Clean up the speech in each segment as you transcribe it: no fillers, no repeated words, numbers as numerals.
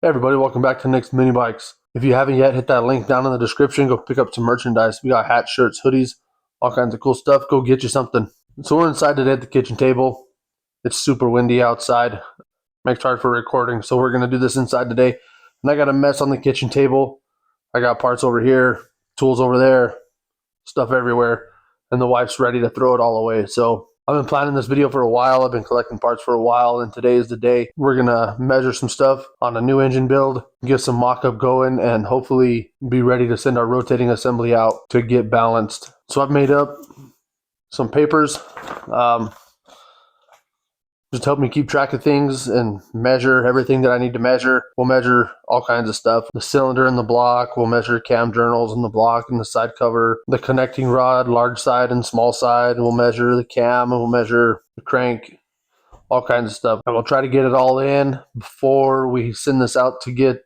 Hey everybody, welcome back to Nicsminibikes. If you haven't yet, hit that link down in the description. Go pick up some merchandise. We got hats, shirts, hoodies, all kinds of cool stuff. Go get you something. So we're inside today at the kitchen table. It's super windy outside. Makes it hard for recording, so we're going to do this inside today. And I got a mess on the kitchen table. I got parts over here, tools over there, stuff everywhere. And the wife's ready to throw it all away. So I've been planning this video for a while. I've been collecting parts for a while, and today is the day. We're gonna measure some stuff on a new engine build, get some mock-up going, and hopefully be ready to send our rotating assembly out to get balanced. So I've made up some papers. Just help me keep track of things and measure everything that I need to measure. We'll measure all kinds of stuff. The cylinder in the block, we'll measure cam journals in the block and the side cover, the connecting rod, large side and small side, and we'll measure the cam, and we'll measure the crank, all kinds of stuff. And we'll try to get it all in before we send this out to get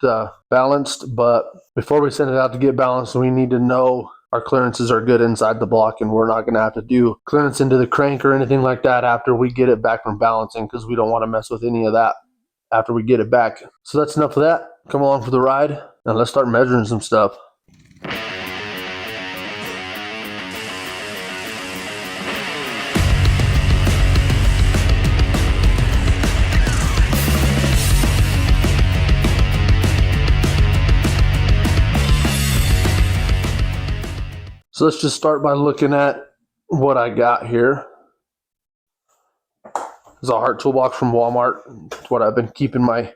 balanced. But before we send it out to get balanced, we need to know our clearances are good inside the block, and we're not going to have to do clearance into the crank or anything like that after we get it back from balancing, because we don't want to mess with any of that after we get it back. So that's enough of that. Come along for the ride, and let's start measuring some stuff. So let's just start by looking at what I got here. This is a Hart toolbox from Walmart. It's what I've been keeping my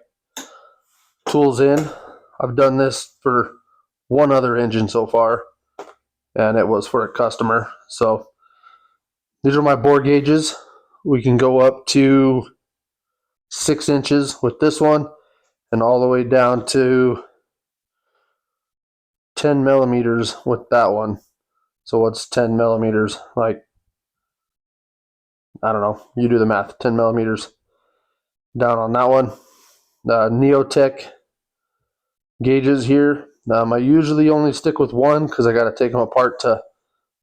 tools in. I've done this for one other engine so far, and it was for a customer. So these are my bore gauges. We can go up to 6 inches with this one, and all the way down to 10 millimeters with that one. So what's 10 millimeters? Like, I don't know. You do the math. 10 millimeters down on that one. Neotech gauges here. I usually only stick with one because I got to take them apart to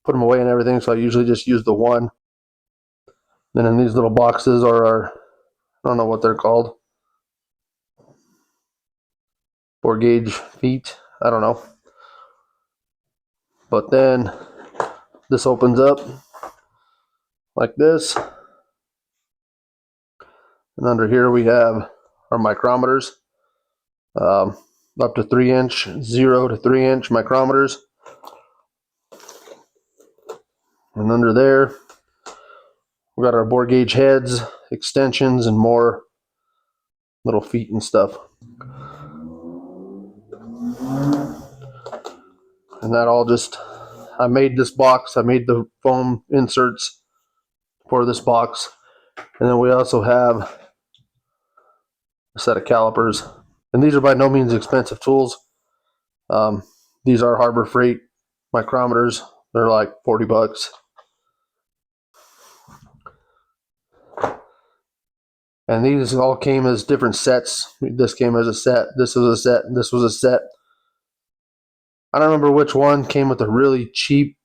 put them away and everything. So I usually just use the one. Then in these little boxes are our, I don't know what they're called, bore gauge feet. I don't know. But then this opens up like this. And under here we have our micrometers, up to 3 inch, 0 to 3 inch micrometers. And under there, we got our bore gauge heads, extensions, and more little feet and stuff. And that all just, I made this box. I made the foam inserts for this box. And then we also have a set of calipers. And these are by no means expensive tools. These are Harbor Freight micrometers. They're like 40 bucks. And these all came as different sets. This came as a set. This was a set. This was a set. I don't remember which one came with a really cheap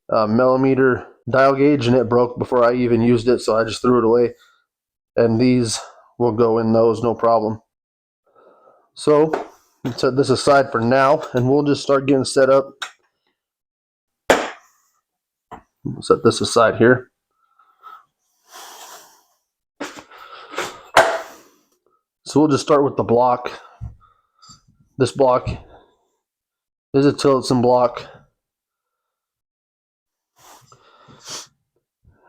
millimeter dial gauge, and it broke before I even used it, so I just threw it away. And these will go in those, no problem. So set this aside for now, and we'll just start getting set up. We'll set this aside here. So we'll just start with the block. This block is a Tillotson block.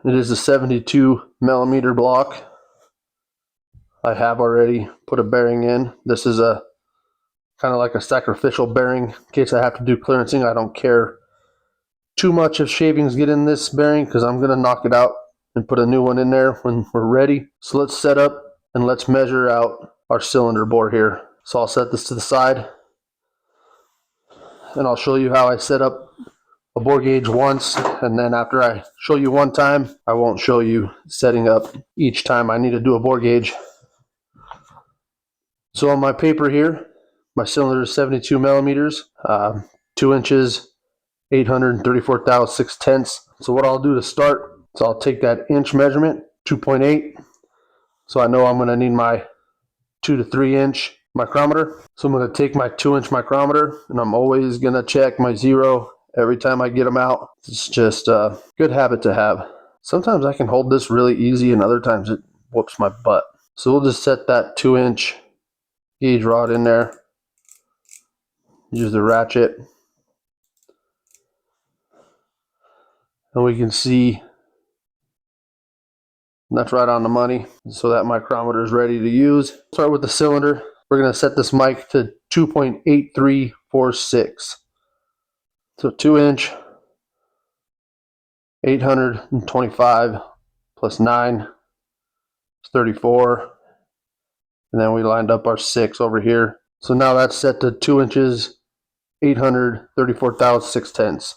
It is a 72 millimeter block. I have already put a bearing in. This is a kind of like a sacrificial bearing in case I have to do clearancing. I don't care too much if shavings get in this bearing because I'm going to knock it out and put a new one in there when we're ready. So let's set up and let's measure out our cylinder bore here. So I'll set this to the side, and I'll show you how I set up a bore gauge once, and then after I show you one time, I won't show you setting up each time I need to do a bore gauge. So on my paper here, my cylinder is 72 millimeters, 2 inches, 834 6/10. So what I'll do to start is I'll take that inch measurement, 2.8. So I know I'm going to need my 2 to 3 inch micrometer. So I'm going to take my 2-inch micrometer, and I'm always going to check my zero every time I get them out. It's just a good habit to have. Sometimes I can hold this really easy, and other times it whoops my butt. So we'll just set that 2-inch gauge rod in there. Use the ratchet. And we can see that's right on the money. So that micrometer is ready to use. Start with the cylinder. We're going to set this mic to 2.8346. So 2-inch, 825 plus 9 is 34. And then we lined up our 6 over here. So now that's set to 2 inches, 834,6/10.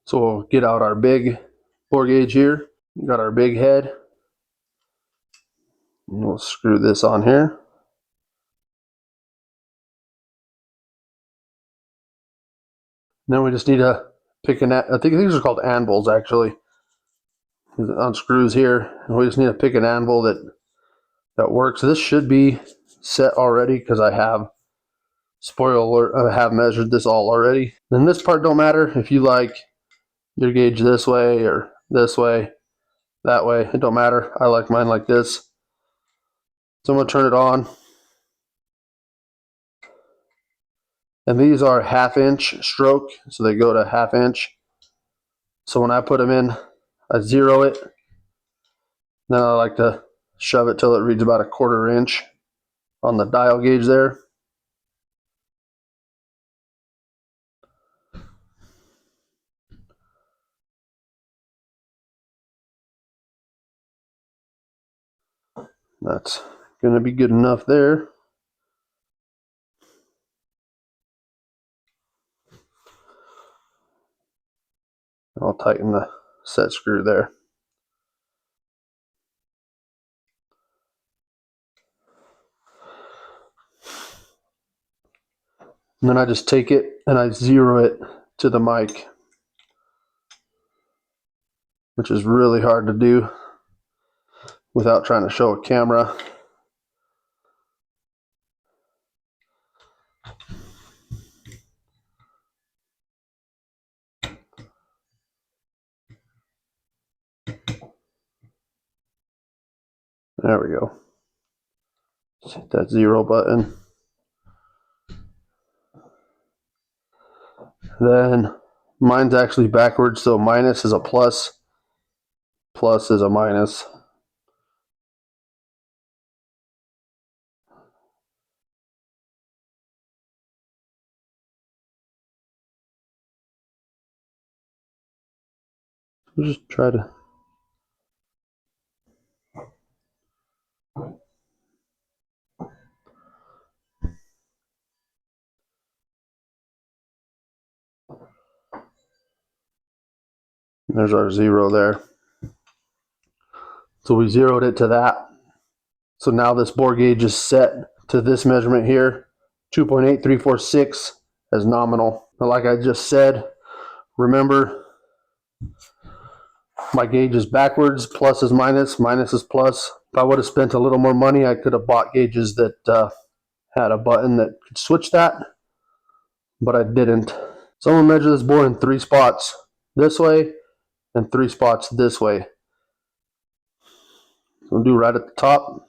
So we'll get out our big bore gauge here. We got our big head. And we'll screw this on here. Then we just need to pick I think these are called anvils actually. It unscrews here. And we just need to pick an anvil that works. This should be set already because I have, spoiler alert, I have measured this all already. Then this part don't matter if you like your gauge this way or this way, that way. It don't matter. I like mine like this. So I'm going to turn it on. And these are 1/2 inch stroke, so they go to 1/2 inch. So when I put them in, I zero it. Then I like to shove it till it reads about 1/4 inch on the dial gauge there. That's going to be good enough there. I'll tighten the set screw there. And then I just take it and I zero it to the mic, which is really hard to do without trying to show a camera. There we go. Just hit that 0 button. Then mine's actually backwards, so minus is a plus, plus is a minus. We'll just try to. There's our 0 there. So we zeroed it to that. So now this bore gauge is set to this measurement here, 2.8346 as nominal. Now, like I just said, remember my gauge is backwards, plus is minus, minus is plus. If I would have spent a little more money, I could have bought gauges that had a button that could switch that, but I didn't. So I'm gonna measure this bore in 3 spots this way and 3 spots this way. So we'll do right at the top.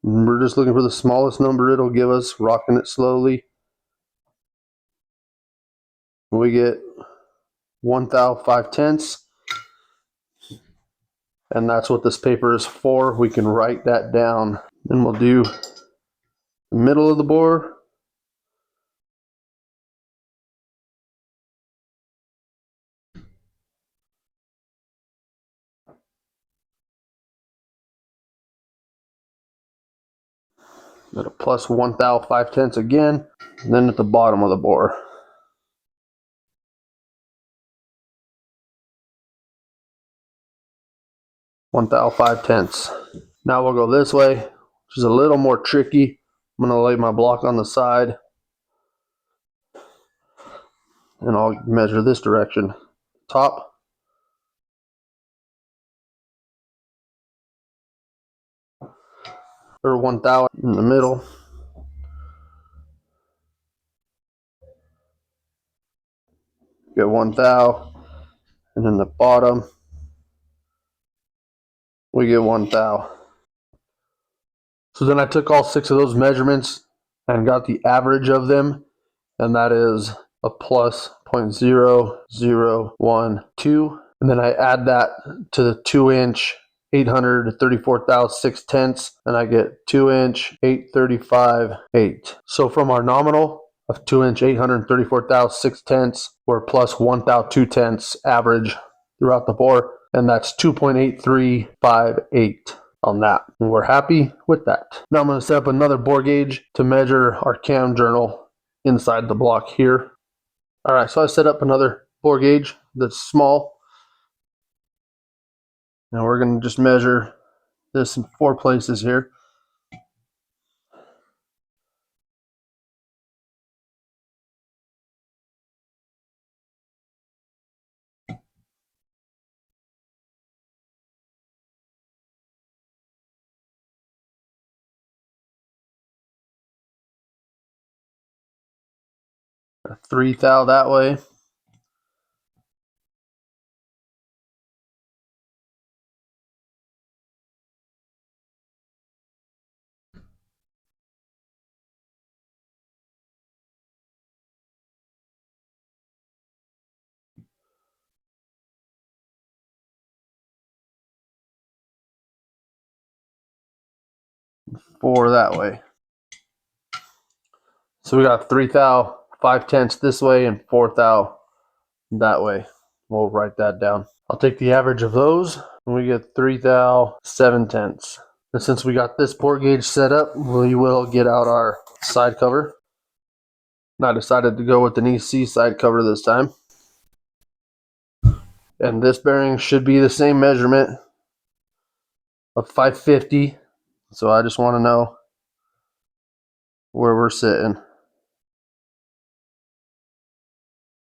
And we're just looking for the smallest number it'll give us, rocking it slowly. We get 1 thou 5/10, and that's what this paper is for. We can write that down. Then we'll do the middle of the bore. At a plus 1 thou 5/10 again, and then at the bottom of the bore. One thou 5/10. Now we'll go this way, which is a little more tricky. I'm going to lay my block on the side, and I'll measure this direction. Top, or 1 thou in the middle. Get 1 thou, and then the bottom we get 1 thou. So then I took all 6 of those measurements and got the average of them, and that is a plus 0.0012. And then I add that to the 2-inch 834 thou 6/10, and I get 2-inch 835.8. So from our nominal of 2-inch 834 thou 6/10, we're plus 1 thou 2/10 average throughout the bore, and that's 2.8358 on that. And we're happy with that. Now I'm going to set up another bore gauge to measure our cam journal inside the block here. Alright, so I set up another bore gauge that's small. Now we're going to just measure this in 4 places here. A 3 thou that way. Four that way. So we got 3 thou 5/10 this way and 4 thou that way. We'll write that down. I'll take the average of those and we get 3 thou 7/10. And since we got this bore gauge set up, we will get out our side cover. And I decided to go with the EC side cover this time. And this bearing should be the same measurement of 550. So I just want to know where we're sitting.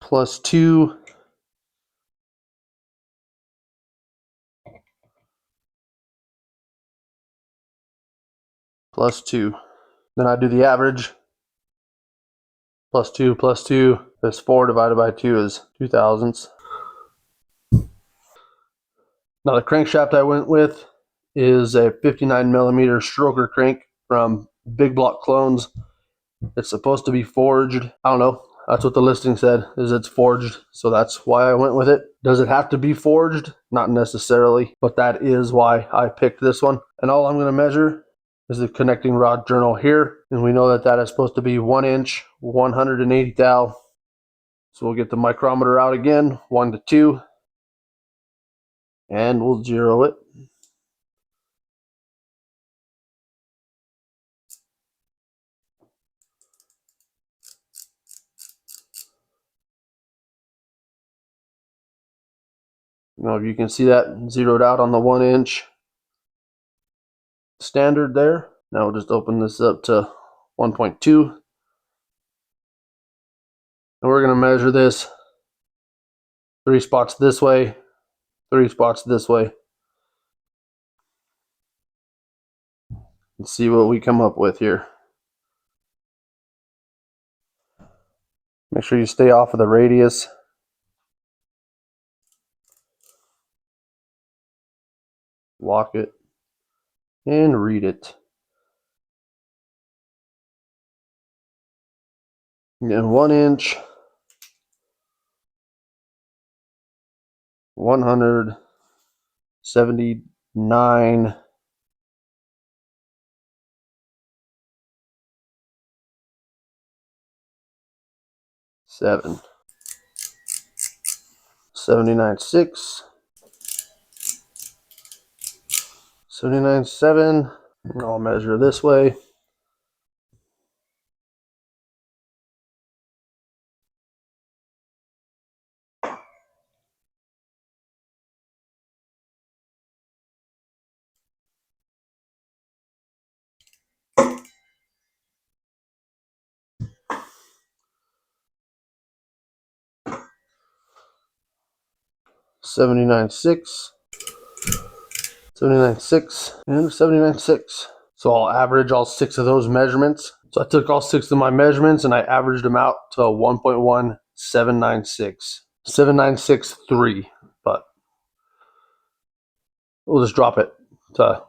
Plus 2. Plus 2. Then I do the average. Plus 2 plus 2 is 4 divided by 2 is 2 thousandths. Now the crankshaft I went with is a 59 millimeter stroker crank from Big Block Clones. It's supposed to be forged. I don't know. That's what the listing said, is it's forged. So that's why I went with it. Does it have to be forged? Not necessarily, but that is why I picked this one. And all I'm going to measure is the connecting rod journal here. And we know that that is supposed to be 1 inch, 180 thou. So we'll get the micrometer out again, 1 to 2. And we'll zero it. Now, if you can see that zeroed out on the 1 inch standard there. Now we'll just open this up to 1.2. And we're going to measure this 3 spots this way, 3 spots this way. And see what we come up with here. Make sure you stay off of the radius. Lock it and read it. Again, 1 inch, 179 7, 79.6, 79.7. And I'll measure this way. $79.6, $79.6, and $79.6. So I'll average all 6 of those measurements. So I took all 6 of my measurements and I averaged them out to 1.1796. 796.3, but we'll just drop it to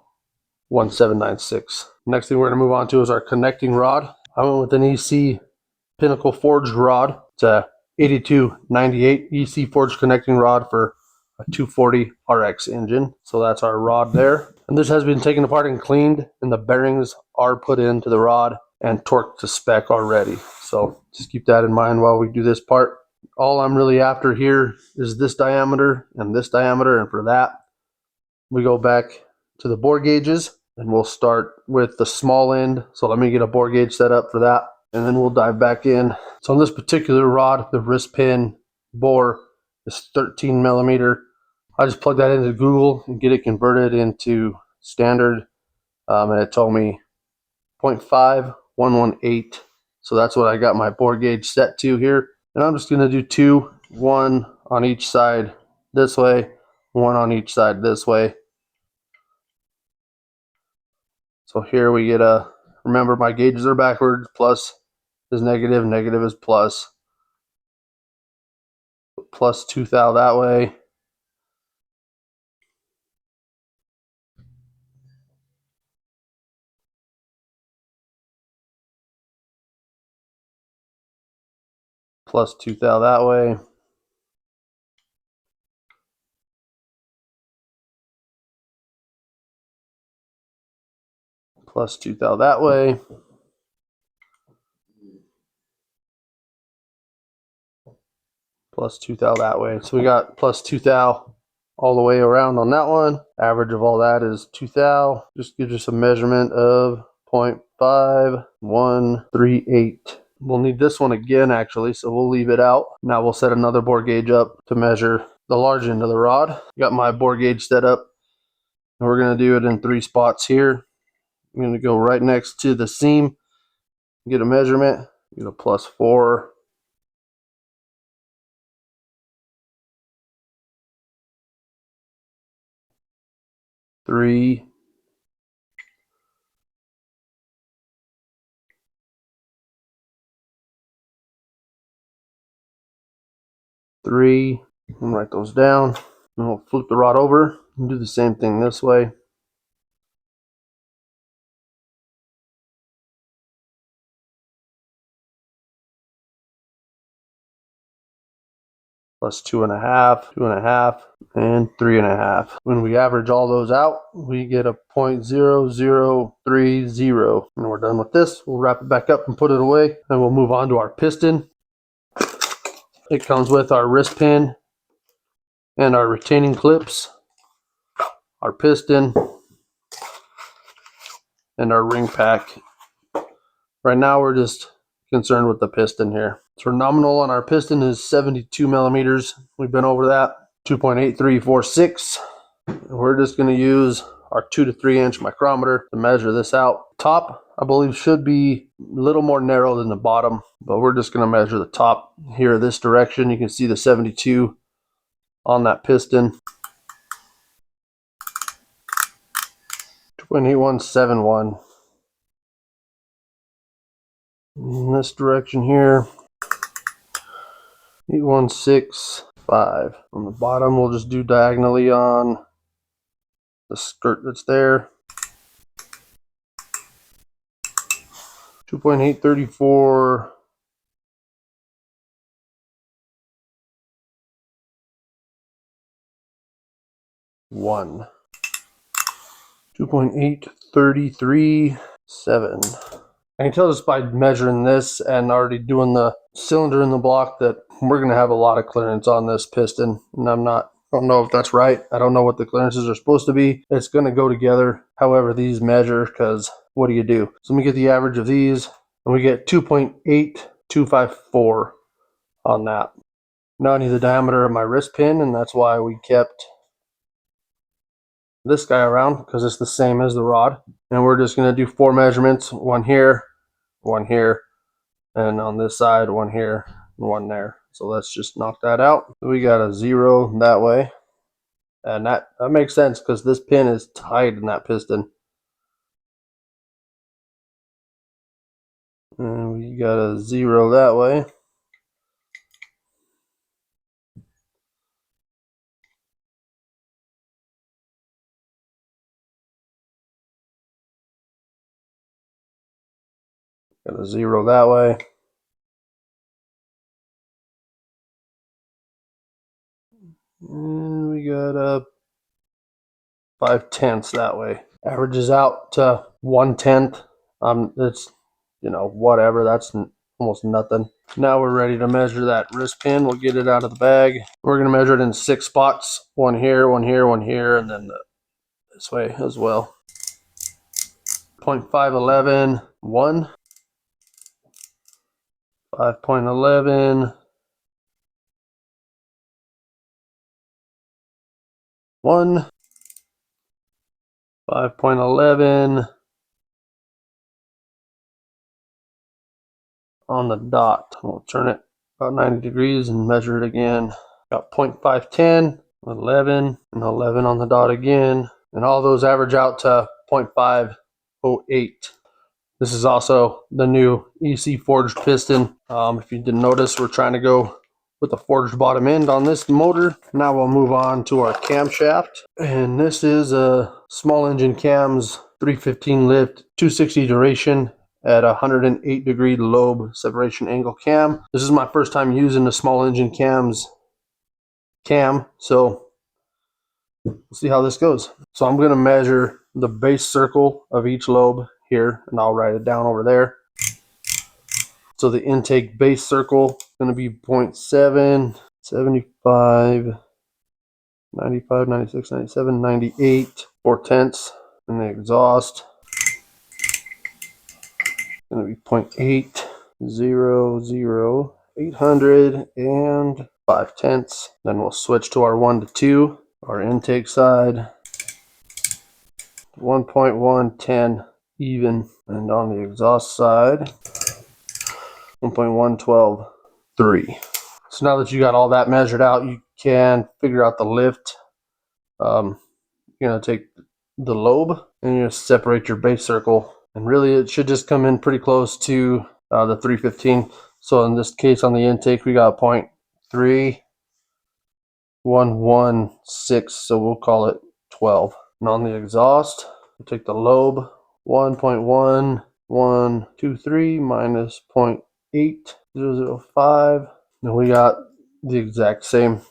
1796. Next thing we're going to move on to is our connecting rod. I went with an EC Pinnacle forged rod. It's a 8298 EC forged connecting rod for a 240 RX engine. So that's our rod there. And this has been taken apart and cleaned, and the bearings are put into the rod and torqued to spec already. So just keep that in mind while we do this part. All I'm really after here is this diameter and this diameter, and for that we go back to the bore gauges and we'll start with the small end. So let me get a bore gauge set up for that, and then we'll dive back in. So on this particular rod, the wrist pin bore is 13 millimeter. I just plug that into Google and get it converted into standard, and it told me 0.5118. So that's what I got my bore gauge set to here. And I'm just going to do 2, 1 on each side this way, 1 on each side this way. So here we get a, remember my gauges are backwards, plus is negative, negative is plus. Plus 2 thou that way. Plus 2 thou that way. Plus 2 thou that way. Plus 2 thou that way. So we got plus 2 thou all the way around on that one. Average of all that is 2 thou. Just gives us a measurement of 0.5138. We'll need this one again actually, so we'll leave it out. Now we'll set another bore gauge up to measure the large end of the rod. Got my bore gauge set up, and we're going to do it in 3 spots here. I'm going to go right next to the seam, get a measurement, get a plus 4. Three, three, and write those down. And we'll flip the rod over and do the same thing this way. Plus 2.5, 2.5, and 3.5. When we average all those out, we get a 0.0030. And we're done with this. We'll wrap it back up and put it away, and we'll move on to our piston. It comes with our wrist pin and our retaining clips, our piston, and our ring pack. Right now we're just concerned with the piston here. So nominal on our piston is 72 millimeters. We've been over that. 2.8346. We're just going to use our 2 to 3 inch micrometer to measure this out. Top, I believe, should be a little more narrow than the bottom, but we're just going to measure the top here this direction. You can see the 72 on that piston. 2.8171. In this direction here, 8165. On the bottom, we'll just do diagonally on the skirt that's there. 2.834. 1. 2.8337. I can tell just by measuring this and already doing the cylinder in the block that we're going to have a lot of clearance on this piston, and I don't know if that's right. I don't know what the clearances are supposed to be. It's going to go together however these measure, because what do you do? So let me get the average of these, and we get 2.8254 on that. Now I need the diameter of my wrist pin, and that's why we kept this guy around, because it's the same as the rod. And we're just going to do 4 measurements, one here, and on this side, one here, and one there. So let's just knock that out. We got a 0 that way, and that makes sense because this pin is tight in that piston. And we got a 0 that way. Got a 0 that way. And we got a 5/10 that way. Averages out to 1/10. It's, you know, whatever. That's almost nothing. Now we're ready to measure that wrist pin. We'll get it out of the bag. We're going to measure it in 6 spots. One here, one here, one here, and then this way as well. 0.511, 1. 5.11, 1. 5.11 on the dot. We'll turn it about 90 degrees and measure it again. Got 0.510, 11, and 11 on the dot again. And all those average out to 0.508. This is also the new EC forged piston. If you didn't notice, we're trying to go with the forged bottom end on this motor. Now we'll move on to our camshaft. And this is a small engine cams, 315 lift, 260 duration at 108 degree lobe separation angle cam. This is my first time using the small engine cams cam, so we'll see how this goes. So I'm going to measure the base circle of each lobe here, and I'll write it down over there. So the intake base circle is going to be 0.7, 75, 95, 96, 97, 98, 4/10, and the exhaust is going to be 0.8, 0, 0, 800, and 5/10. Then we'll switch to our 1 to 2, our intake side, 1.110 even, and on the exhaust side, 1.112 3. So now that you got all that measured out, you can figure out the lift. You're going to take the lobe and you're going to separate your base circle, and really it should just come in pretty close to the 315. So in this case on the intake we got 0.3116, so we'll call it 12. And on the exhaust, we'll take the lobe, 1.1123 minus 0.8005. And we got the exact same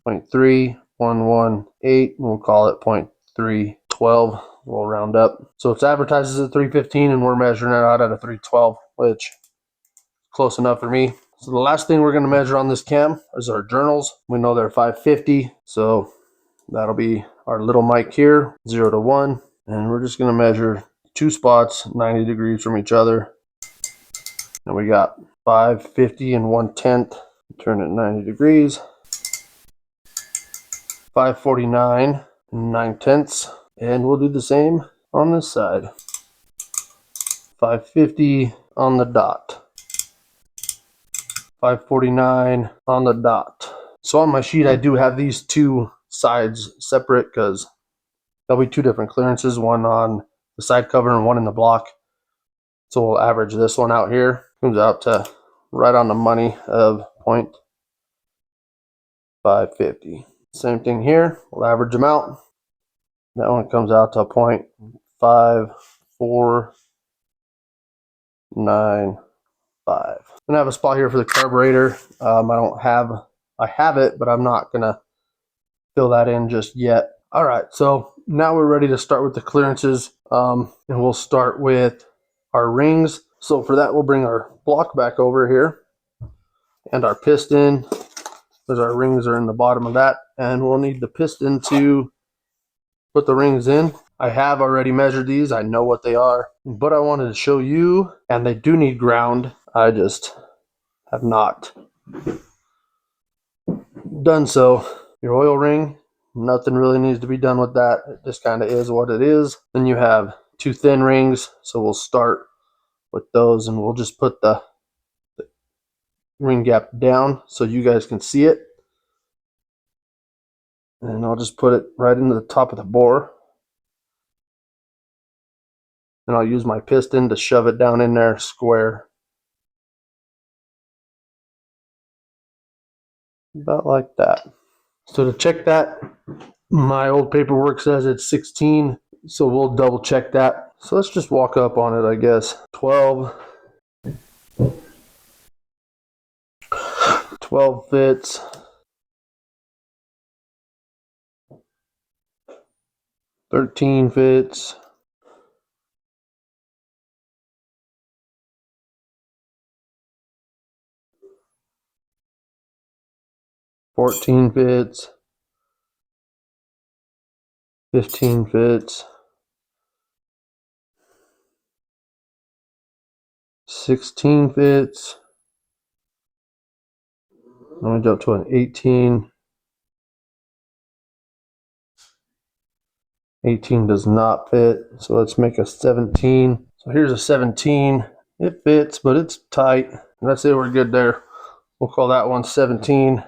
0.3118, and we'll call it 0.312. We'll round up. So it's advertised as a 315, and we're measuring it out at a 312, which is close enough for me. So the last thing we're going to measure on this cam is our journals. We know they're 550, so that'll be our little mic here, 0 to 1. And we're just going to measure 2 spots, 90 degrees from each other. And we got 550 and 1/10. Turn it 90 degrees. 549 and 9/10. And we'll do the same on this side. 550 on the dot. 549 on the dot. So on my sheet I do have these 2 sides separate because there'll be 2 different clearances, one on the side cover and one in the block. So we'll average this one out here. Comes out to right on the money of 0.550. Same thing here. We'll average them out. That one comes out to 0.5495. And I have a spot here for the carburetor. I have it, but I'm not gonna fill that in just yet. All right, so now we're ready to start with the clearances, and we'll start with our rings. So for that, we'll bring our block back over here and our piston, because our rings are in the bottom of that, and we'll need the piston to put the rings in. I have already measured these. I know what they are, but I wanted to show you, and they do need ground. I just have not done so. Your oil ring, nothing really needs to be done with that. It just kind of is what it is. Then you have 2 thin rings, so we'll start with those, and we'll just put the ring gap down so you guys can see it. And I'll just put it right into the top of the bore. And I'll use my piston to shove it down in there square. About like that. So to check that, my old paperwork says it's 16, so we'll double check that. So let's just walk up on it, I guess. 12 fits. 13 fits. 14 fits. 15 fits. 16 fits. Let me jump to an 18. 18 does not fit, so let's make a 17. So here's a 17. It fits, but it's tight. Let's say we're good there. We'll call that one 17.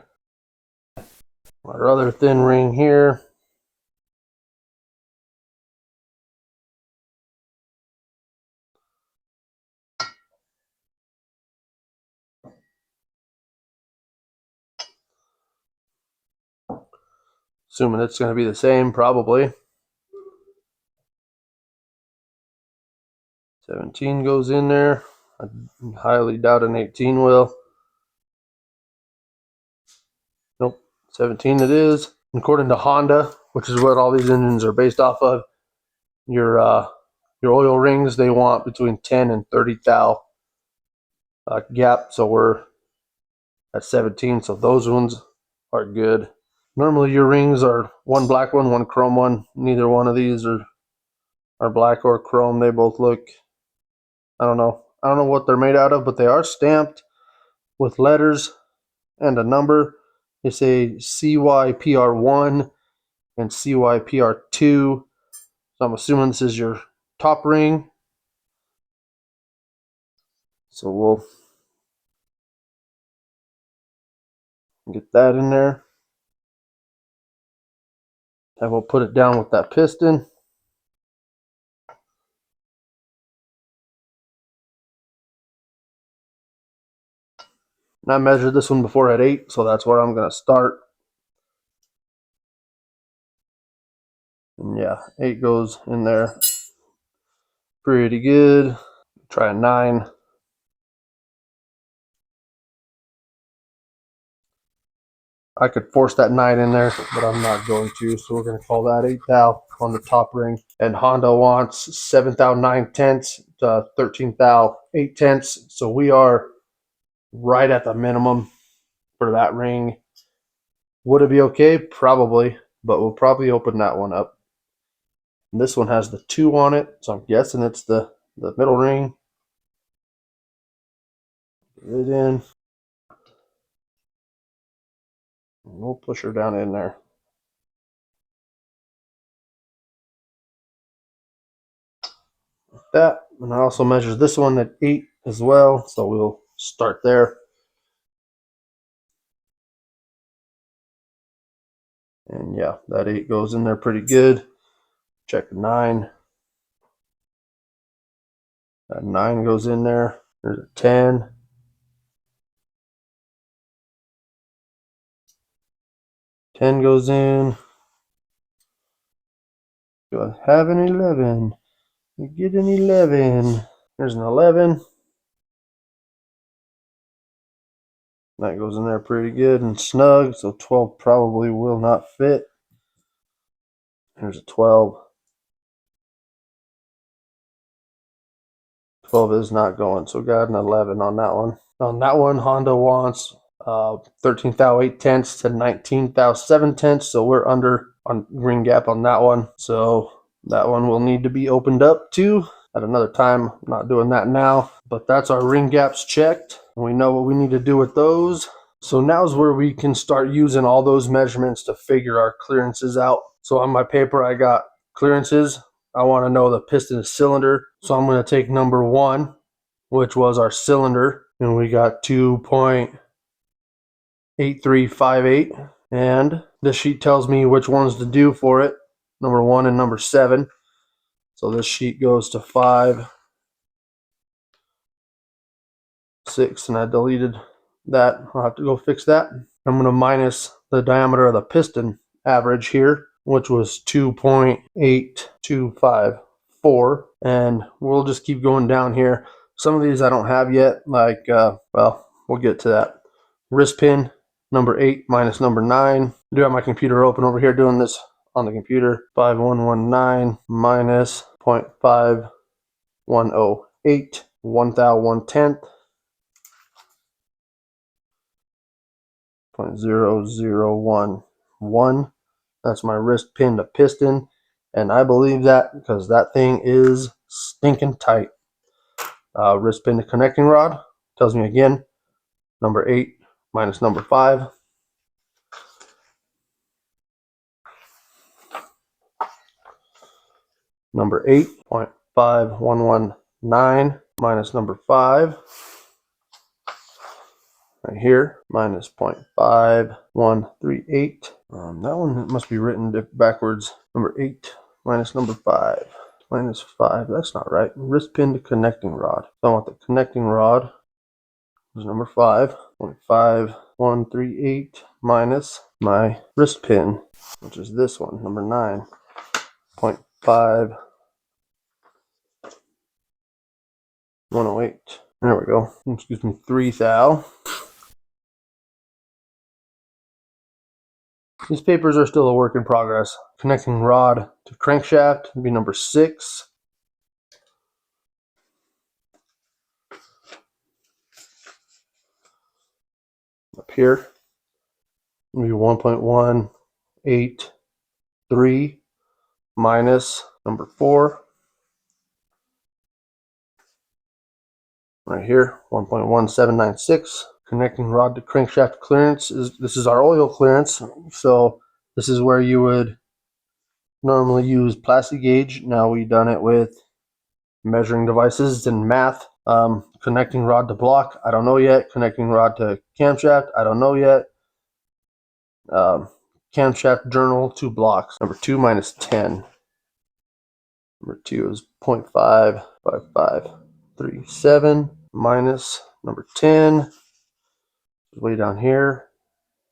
Our other thin ring here. Assuming it's going to be the same, probably. 17 goes in there. I highly doubt an 18 will. Nope, 17 it is. According to Honda, which is what all these engines are based off of, your oil rings, they want between 10 and 30 thou gap. So we're at 17, so those ones are good. Normally your rings are one black one chrome one. Neither one of these are black or chrome. They both look, I don't know what they're made out of, but they are stamped with letters and a number. They say CYPR1 and CYPR2. So I'm assuming this is your top ring. So we'll get that in there. And we'll put it down with that piston. And I measured this one before at 8, so that's where I'm going to start. And yeah, 8 goes in there pretty good. Try a 9. I could force that 9 in there, but I'm not going to, so we're going to call that 8 thou on the top ring. And Honda wants 7 thou 9 tenths to 13 thou 8 tenths, so we are right at the minimum for that ring. Would it be okay? Probably, but we'll probably open that one up. And this one has the 2 on it, so I'm guessing it's the middle ring. Get it in. And we'll push her down in there. Like that. And I also measured this one at 8 as well, so we'll start there. And yeah, that 8 goes in there pretty good. Check 9. That 9 goes in there. There's a 10. 10 goes in. Do I have an 11? You get an 11. There's an 11. That goes in there pretty good and snug, so 12 probably will not fit. There's a 12. 12 is not going, so got an 11 on that one. On that one, Honda wants 13 thou 8 tenths to 19 thou 7 tenths, so we're under on ring gap on that one. So that one will need to be opened up too at another time. I'm not doing that now, but that's our ring gaps checked. We know what we need to do with those. So now's where we can start using all those measurements to figure our clearances out. So on my paper, I got clearances. I want to know the piston cylinder. So I'm going to take number 1, which was our cylinder, and we got 2.8358. And this sheet tells me which ones to do for it, number 1 and number 7. So this sheet goes to 5, 6, and I deleted that. I'll have to go fix that. I'm going to minus the diameter of the piston average here, which was 2.8254, and we'll just keep going down here. Some of these I don't have yet, like, well, we'll get to that. Wrist pin, number 8 minus number 9. I do have my computer open over here doing this on the computer. 5119 minus 0.5108, 1,001/10. 0.0011. That's my wrist pin to piston, and I believe that because that thing is stinking tight. Wrist pin to connecting rod tells me again, number 8 minus number 5. Number 8, 0.5119 minus number 5. Right here, minus 0.5138. That one must be written backwards. Number 8 minus number 5. Minus 5, that's not right. Wrist pin to connecting rod. So I want the connecting rod is number 5. 0.5138 minus my wrist pin, which is this one, number 9. 0.5108. There we go. Excuse me, 3 thou. These papers are still a work in progress. Connecting rod to crankshaft would be number 6. Up here would be 1.183 minus number 4. Right here, 1.1796. Connecting rod to crankshaft clearance this is our oil clearance. So this is where you would normally use plastic gauge. Now we've done it with measuring devices and math. Connecting rod to block, I don't know yet. Connecting rod to camshaft, I don't know yet. Camshaft journal to blocks. Number 2 minus 10. Number 2 is 0.55537 minus number 10. Way down here.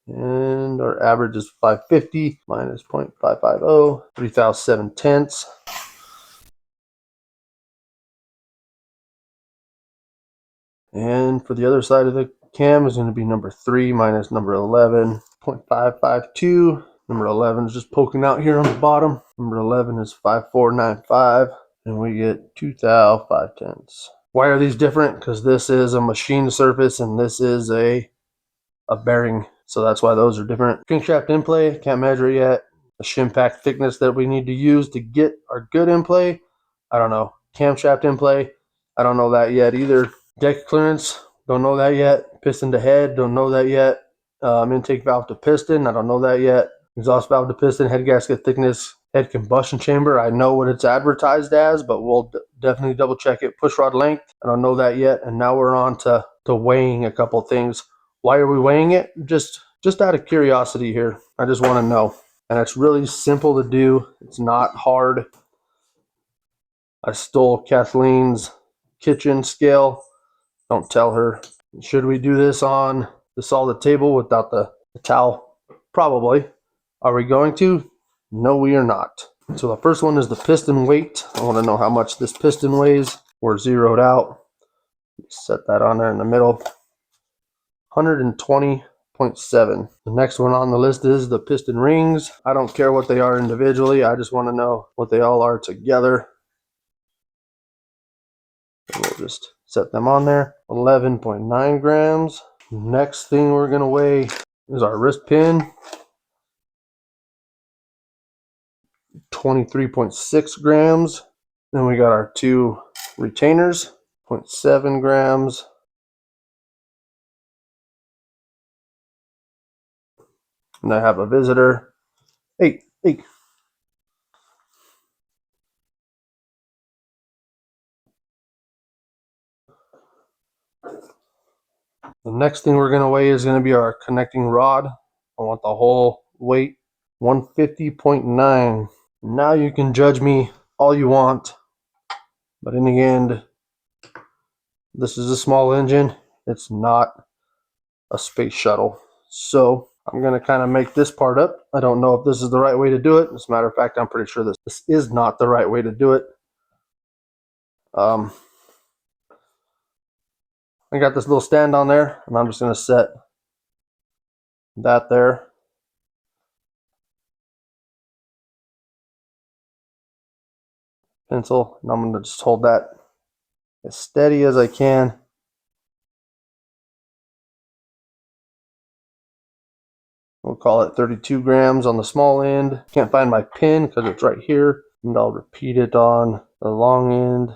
And our average is 550 minus 0.550, 3,007/10. And for the other side of the cam is going to be number 3 minus number 11, 0.552. Number 11 is just poking out here on the bottom. Number 11 is 5495, and we get 2,005/10. Why are these different? Because this is a machine surface and this is a bearing. So that's why those are different. Crankshaft in play, can't measure it yet. The shim pack thickness that we need to use to get our good in play, I don't know. Camshaft in play, I don't know that yet either. Deck clearance, don't know that yet. Piston to head, don't know that yet. Intake valve to piston, I don't know that yet. Exhaust valve to piston, head gasket thickness, head combustion chamber, I know what it's advertised as, but we'll definitely double check it. Push rod length, I don't know that yet. And now we're on to weighing a couple things. Why are we weighing it? Just out of curiosity here. I just want to know. And it's really simple to do. It's not hard. I stole Kathleen's kitchen scale. Don't tell her. Should we do this on the solid table without the towel? Probably. Are we going to? No, we are not. So the first one is the piston weight. I want to know how much this piston weighs. We're zeroed out. Set that on there in the middle. 120.7. The next one on the list is the piston rings. I don't care what they are individually. I just want to know what they all are together. And we'll just set them on there. 11.9 grams. Next thing we're going to weigh is our wrist pin. 23.6 grams. Then we got our 2 retainers. 0.7 grams. And I have a visitor. Hey. The next thing we're going to weigh is going to be our connecting rod. I want the whole weight, 150.9. Now you can judge me all you want, but in the end, this is a small engine. It's not a space shuttle. So I'm going to kind of make this part up. I don't know if this is the right way to do it. As a matter of fact, I'm pretty sure this is not the right way to do it. I got this little stand on there, and I'm just going to set that there. Pencil, and I'm going to just hold that as steady as I can. We'll call it 32 grams on the small end. Can't find my pin because it's right here. And I'll repeat it on the long end.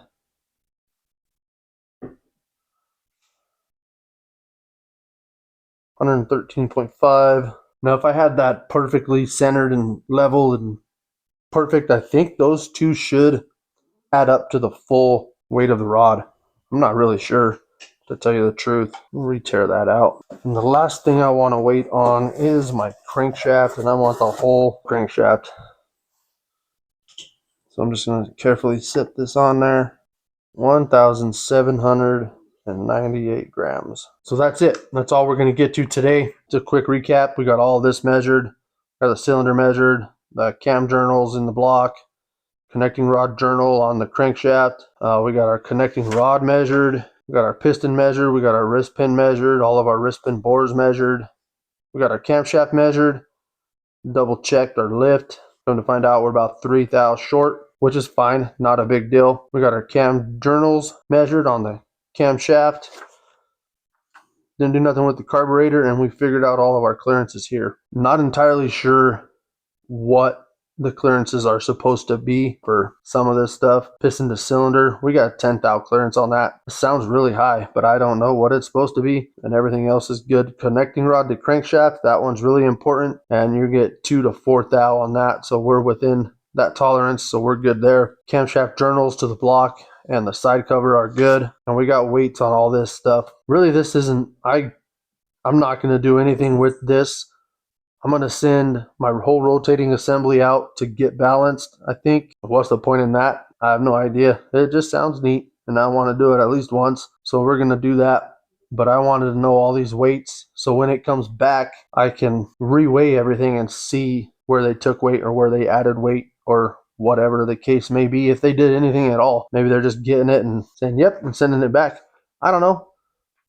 $113.5. Now if I had that perfectly centered and level and perfect, I think those two should add up to the full weight of the rod. I'm not really sure, to tell you the truth. We'll re-tear that out. And the last thing I want to weight on is my crankshaft, and I want the whole crankshaft. So I'm just going to carefully set this on there. 1,798 grams. So that's it. That's all we're going to get to today. It's a quick recap. We got all of this measured. Got the cylinder measured, the cam journals in the block, connecting rod journal on the crankshaft. We got our connecting rod measured. We got our piston measured. We got our wrist pin measured. All of our wrist pin bores measured. We got our camshaft measured. Double checked our lift. Come to find out we're about 3 thou short, which is fine, not a big deal. We got our cam journals measured on the camshaft. Didn't do nothing with the carburetor, and we figured out all of our clearances here. Not entirely sure what the clearances are supposed to be for some of this stuff. Piston to cylinder, we got 10 thou clearance on that. It sounds really high, but I don't know what it's supposed to be, and everything else is good. Connecting rod to crankshaft, that one's really important, and you get 2 to 4 thou on that, so we're within that tolerance, so we're good there. Camshaft journals to the block and the side cover are good, and we got weights on all this stuff. Really, this isn't, I'm not going to do anything with this. I'm going to send my whole rotating assembly out to get balanced, I think. What's the point in that? I have no idea. It just sounds neat, and I want to do it at least once. So we're going to do that. But I wanted to know all these weights, so when it comes back, I can reweigh everything and see where they took weight or where they added weight or whatever the case may be. If they did anything at all, maybe they're just getting it and saying, yep, and sending it back. I don't know.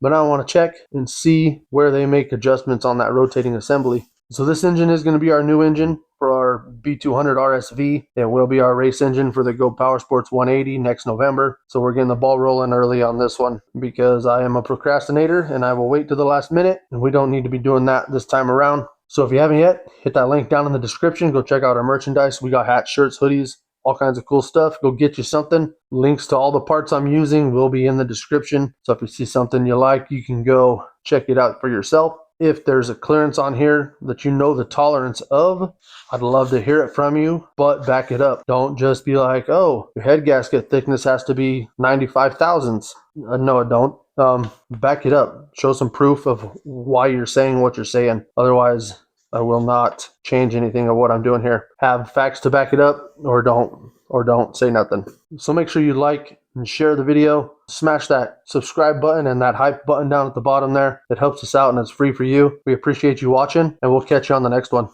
But I want to check and see where they make adjustments on that rotating assembly. So this engine is going to be our new engine for our B200RSV. It will be our race engine for the Go Power Sports 180 next November. So we're getting the ball rolling early on this one because I am a procrastinator and I will wait to the last minute, and we don't need to be doing that this time around. So if you haven't yet, hit that link down in the description. Go check out our merchandise. We got hats, shirts, hoodies, all kinds of cool stuff. Go get you something. Links to all the parts I'm using will be in the description. So if you see something you like, you can go check it out for yourself. If there's a clearance on here that you know the tolerance of, I'd love to hear it from you, but back it up. Don't just be like, oh, your head gasket thickness has to be 95 thousandths. No, it don't. Back it up. Show some proof of why you're saying what you're saying. Otherwise, I will not change anything of what I'm doing here. Have facts to back it up, or don't say nothing. So make sure you like and share the video. Smash that subscribe button and that hype button down at the bottom there. It helps us out and it's free for you. We appreciate you watching, and we'll catch you on the next one.